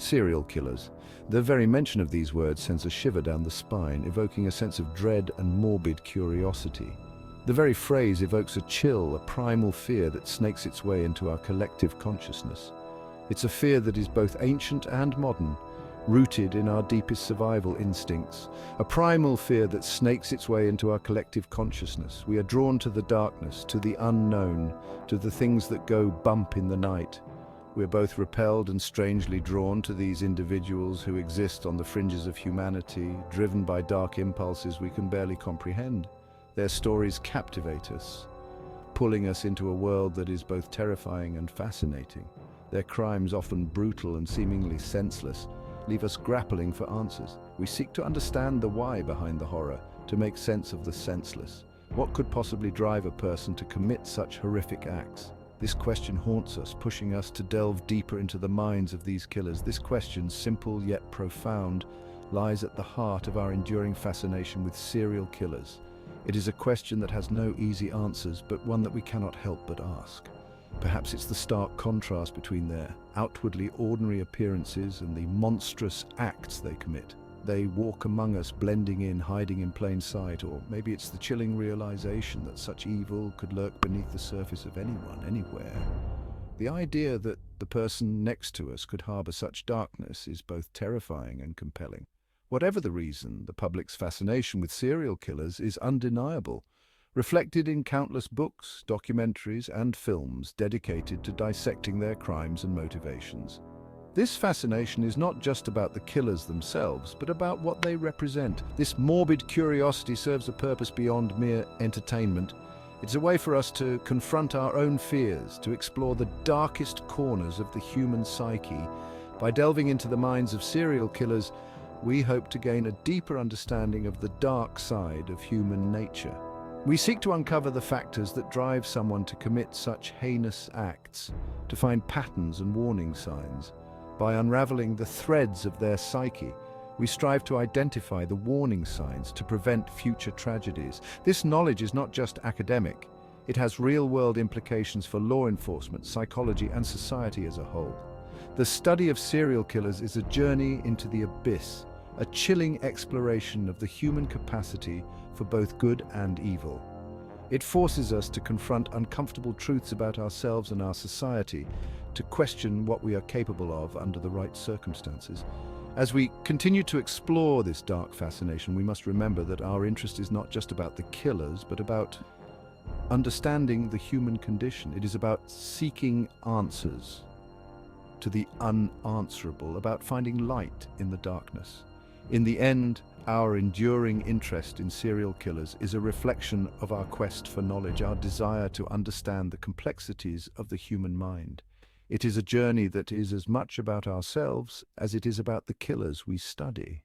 Serial killers. The very mention of these words sends a shiver down the spine, evoking a sense of dread and morbid curiosity. The very phrase evokes a chill, a primal fear that snakes its way into our collective consciousness. It's a fear that is both ancient and modern, rooted in our deepest survival instincts. A primal fear that snakes its way into our collective consciousness. We are drawn to the darkness, to the unknown, to the things that go bump in the night. We are both repelled and strangely drawn to these individuals who exist on the fringes of humanity, driven by dark impulses we can barely comprehend. Their stories captivate us, pulling us into a world that is both terrifying and fascinating. Their crimes, often brutal and seemingly senseless, leave us grappling for answers. We seek to understand the why behind the horror, to make sense of the senseless. What could possibly drive a person to commit such horrific acts? This question haunts us, pushing us to delve deeper into the minds of these killers. This question, simple yet profound, lies at the heart of our enduring fascination with serial killers. It is a question that has no easy answers, but one that we cannot help but ask. Perhaps it's the stark contrast between their outwardly ordinary appearances and the monstrous acts they commit. They walk among us, blending in, hiding in plain sight, or maybe it's the chilling realization that such evil could lurk beneath the surface of anyone, anywhere. The idea that the person next to us could harbor such darkness is both terrifying and compelling. Whatever the reason, the public's fascination with serial killers is undeniable, reflected in countless books, documentaries, and films dedicated to dissecting their crimes and motivations. This fascination is not just about the killers themselves, but about what they represent. This morbid curiosity serves a purpose beyond mere entertainment. It's a way for us to confront our own fears, to explore the darkest corners of the human psyche. By delving into the minds of serial killers, we hope to gain a deeper understanding of the dark side of human nature. We seek to uncover the factors that drive someone to commit such heinous acts, to find patterns and warning signs. By unraveling the threads of their psyche, we strive to identify the warning signs to prevent future tragedies. This knowledge is not just academic. It has real-world implications for law enforcement, psychology, and society as a whole. The study of serial killers is a journey into the abyss, a chilling exploration of the human capacity for both good and evil. It forces us to confront uncomfortable truths about ourselves and our society, to question what we are capable of under the right circumstances. As we continue to explore this dark fascination, we must remember that our interest is not just about the killers, but about understanding the human condition. It is about seeking answers to the unanswerable, about finding light in the darkness. In the end, our enduring interest in serial killers is a reflection of our quest for knowledge, our desire to understand the complexities of the human mind. It is a journey that is as much about ourselves as it is about the killers we study.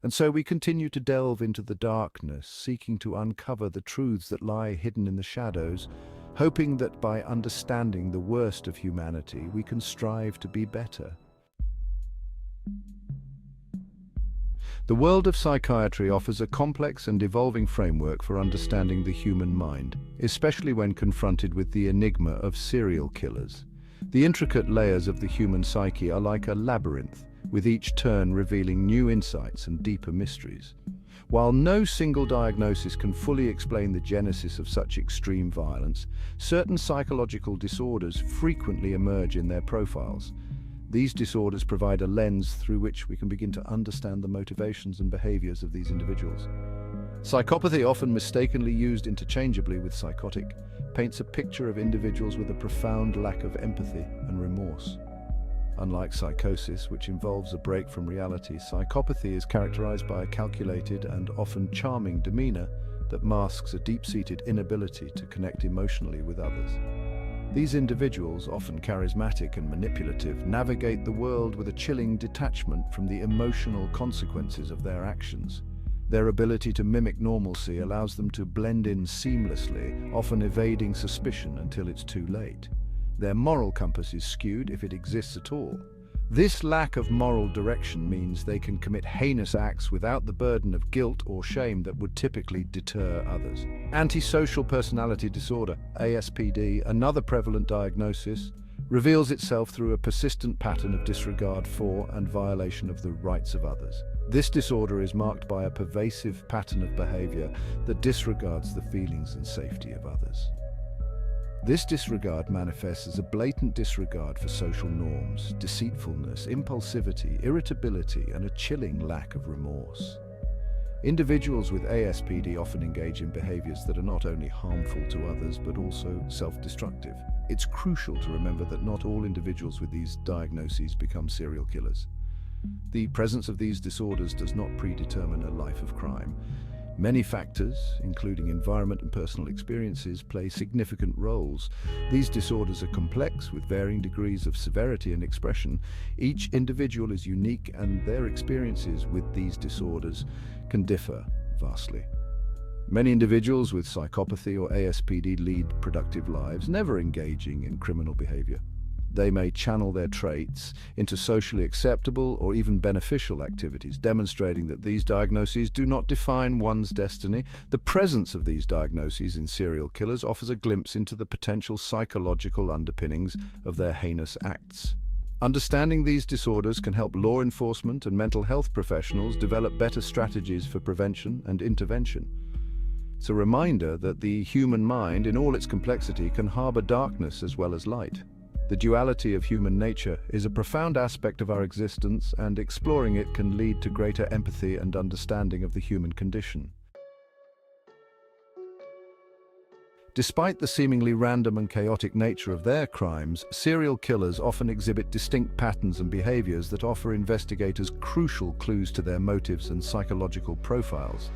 And so we continue to delve into the darkness, seeking to uncover the truths that lie hidden in the shadows, hoping that by understanding the worst of humanity, we can strive to be better. The world of psychiatry offers a complex and evolving framework for understanding the human mind, especially when confronted with the enigma of serial killers. The intricate layers of the human psyche are like a labyrinth, with each turn revealing new insights and deeper mysteries. While no single diagnosis can fully explain the genesis of such extreme violence, certain psychological disorders frequently emerge in their profiles. These disorders provide a lens through which we can begin to understand the motivations and behaviors of these individuals. Psychopathy, often mistakenly used interchangeably with psychotic, paints a picture of individuals with a profound lack of empathy and remorse. Unlike psychosis, which involves a break from reality, psychopathy is characterized by a calculated and often charming demeanor that masks a deep-seated inability to connect emotionally with others. These individuals, often charismatic and manipulative, navigate the world with a chilling detachment from the emotional consequences of their actions. Their ability to mimic normalcy allows them to blend in seamlessly, often evading suspicion until it's too late. Their moral compass is skewed, if it exists at all. This lack of moral direction means they can commit heinous acts without the burden of guilt or shame that would typically deter others. Antisocial Personality Disorder, ASPD, another prevalent diagnosis, reveals itself through a persistent pattern of disregard for and violation of the rights of others. This disorder is marked by a pervasive pattern of behavior that disregards the feelings and safety of others. This disregard manifests as a blatant disregard for social norms, deceitfulness, impulsivity, irritability, and a chilling lack of remorse. Individuals with ASPD often engage in behaviors that are not only harmful to others but also self-destructive. It's crucial to remember that not all individuals with these diagnoses become serial killers. The presence of these disorders does not predetermine a life of crime. Many factors, including environment and personal experiences, play significant roles. These disorders are complex, with varying degrees of severity and expression. Each individual is unique, and their experiences with these disorders can differ vastly. Many individuals with psychopathy or ASPD lead productive lives, never engaging in criminal behavior. They may channel their traits into socially acceptable or even beneficial activities, demonstrating that these diagnoses do not define one's destiny. The presence of these diagnoses in serial killers offers a glimpse into the potential psychological underpinnings of their heinous acts. Understanding these disorders can help law enforcement and mental health professionals develop better strategies for prevention and intervention. It's a reminder that the human mind, in all its complexity, can harbor darkness as well as light. The duality of human nature is a profound aspect of our existence, and exploring it can lead to greater empathy and understanding of the human condition. Despite the seemingly random and chaotic nature of their crimes, serial killers often exhibit distinct patterns and behaviors that offer investigators crucial clues to their motives and psychological profiles.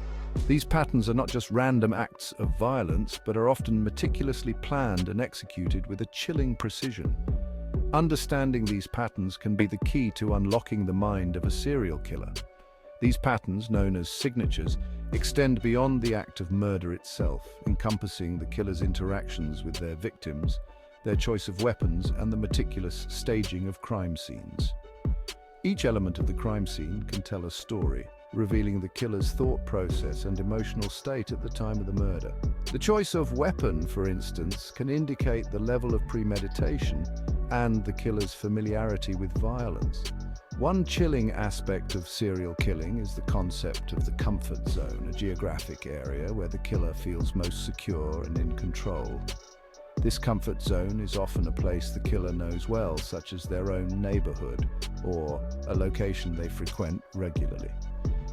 These patterns are not just random acts of violence, but are often meticulously planned and executed with a chilling precision. Understanding these patterns can be the key to unlocking the mind of a serial killer. These patterns, known as signatures, extend beyond the act of murder itself, encompassing the killer's interactions with their victims, their choice of weapons, and the meticulous staging of crime scenes. Each element of the crime scene can tell a story, revealing the killer's thought process and emotional state at the time of the murder. The choice of weapon, for instance, can indicate the level of premeditation and the killer's familiarity with violence. One chilling aspect of serial killing is the concept of the comfort zone, a geographic area where the killer feels most secure and in control. This comfort zone is often a place the killer knows well, such as their own neighborhood or a location they frequent regularly.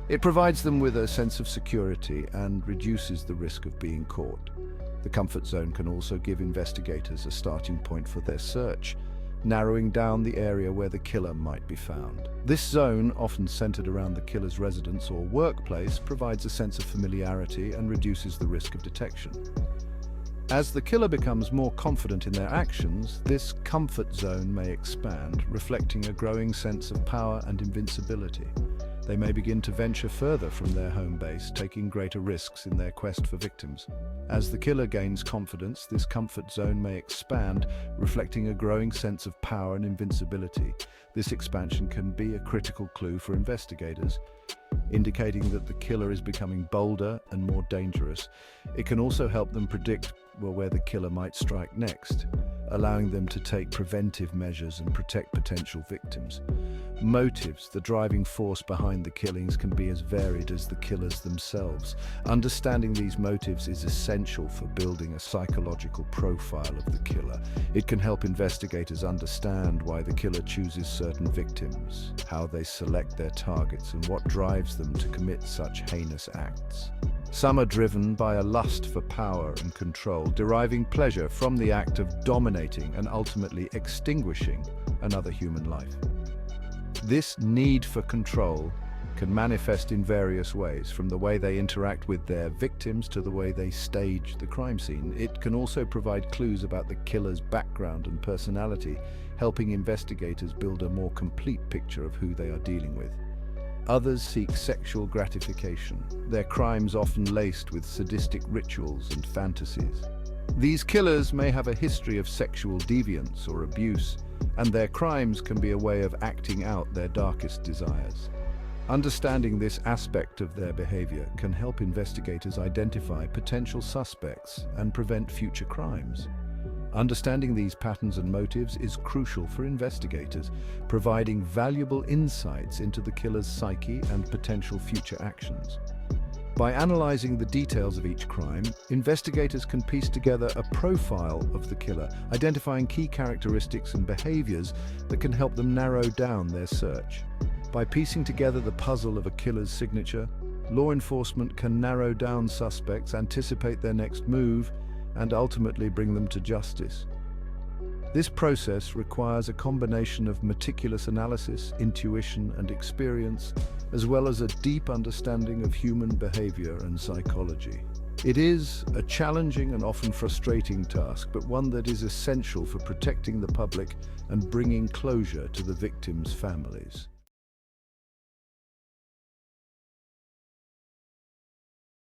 It provides them with a sense of security and reduces the risk of being caught. The comfort zone can also give investigators a starting point for their search, narrowing down the area where the killer might be found. This zone, often centered around the killer's residence or workplace, provides a sense of familiarity and reduces the risk of detection. As the killer becomes more confident in their actions, this comfort zone may expand, reflecting a growing sense of power and invincibility. They may begin to venture further from their home base, taking greater risks in their quest for victims. As the killer gains confidence, this comfort zone may expand, reflecting a growing sense of power and invincibility. This expansion can be a critical clue for investigators, indicating that the killer is becoming bolder and more dangerous. It can also help them predict where the killer might strike next, allowing them to take preventive measures and protect potential victims. Motives, the driving force behind the killings, can be as varied as the killers themselves. Understanding these motives is essential for building a psychological profile of the killer. It can help investigators understand why the killer chooses certain victims, how they select their targets, and what drives them to commit such heinous acts. Some are driven by a lust for power and control, deriving pleasure from the act of dominating and ultimately extinguishing another human life. This need for control can manifest in various ways, from the way they interact with their victims to the way they stage the crime scene. It can also provide clues about the killer's background and personality, helping investigators build a more complete picture of who they are dealing with. Others seek sexual gratification, their crimes often laced with sadistic rituals and fantasies. These killers may have a history of sexual deviance or abuse, and their crimes can be a way of acting out their darkest desires. Understanding this aspect of their behavior can help investigators identify potential suspects and prevent future crimes. Understanding these patterns and motives is crucial for investigators, providing valuable insights into the killer's psyche and potential future actions. By analyzing the details of each crime, investigators can piece together a profile of the killer, identifying key characteristics and behaviors that can help them narrow down their search. By piecing together the puzzle of a killer's signature, law enforcement can narrow down suspects, anticipate their next move, and ultimately bring them to justice. This process requires a combination of meticulous analysis, intuition, and experience, as well as a deep understanding of human behavior and psychology. It is a challenging and often frustrating task, but one that is essential for protecting the public and bringing closure to the victims' families.